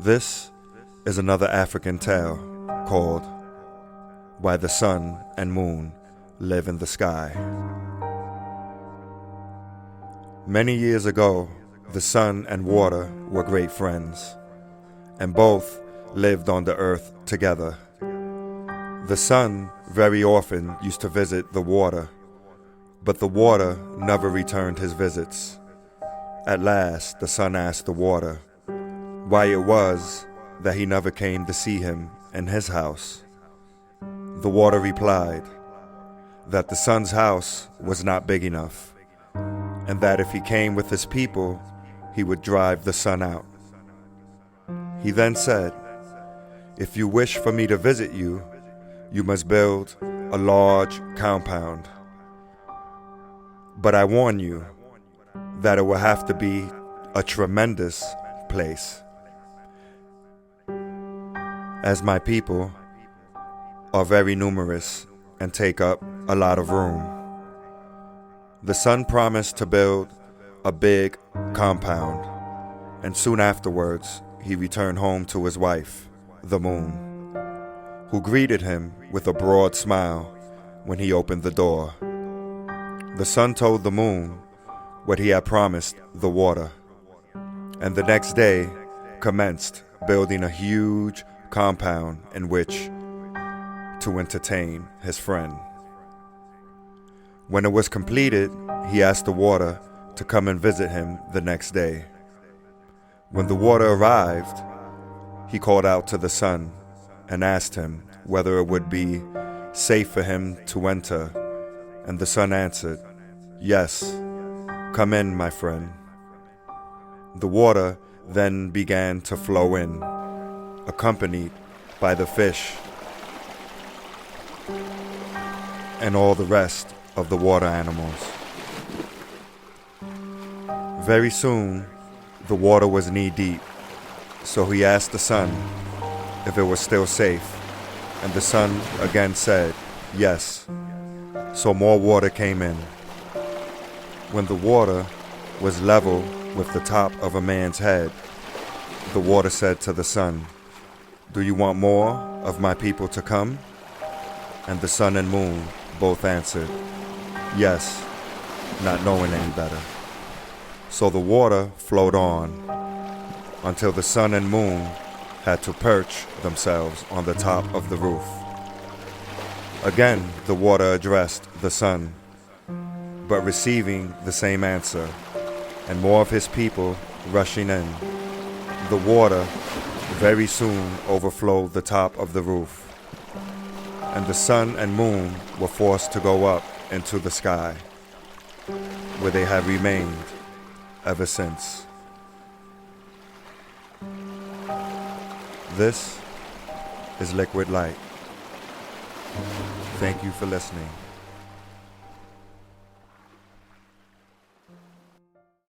This is another African tale called Why the Sun and Moon Live in the Sky. Many years ago, the sun and water were great friends, and both lived on the earth together. The sun very often used to visit the water, but the water never returned his visits. At last, the sun asked the water why it was that he never came to see him in his house. The water replied that the sun's house was not big enough, and that if he came with his people, he would drive the sun out. He then said, "If you wish for me to visit you, you must build a large compound. But I warn you that it will have to be a tremendous place, as my people are very numerous and take up a lot of room." The sun promised to build a big compound, and soon afterwards he returned home to his wife, the moon, who greeted him with a broad smile when he opened the door. The sun told the moon what he had promised the water, and the next day commenced building a huge compound in which to entertain his friend. When it was completed, he asked the water to come and visit him the next day. When the water arrived, he called out to the sun and asked him whether it would be safe for him to enter, and the sun answered, "Yes, come in, my friend." The water then began to flow in, accompanied by the fish and all the rest of the water animals. Very soon, the water was knee-deep, so he asked the sun if it was still safe, and the sun again said, "Yes." So more water came in. When the water was level with the top of a man's head, the water said to the sun, "Do you want more of my people to come?" And the sun and moon both answered, "Yes," not knowing any better. So the water flowed on until the sun and moon had to perch themselves on the top of the roof. Again, the water addressed the sun, but receiving the same answer, and more of his people rushing in, the water very soon overflowed the top of the roof, and the sun and moon were forced to go up into the sky, where they have remained ever since. This is Liquid Light. Thank you for listening.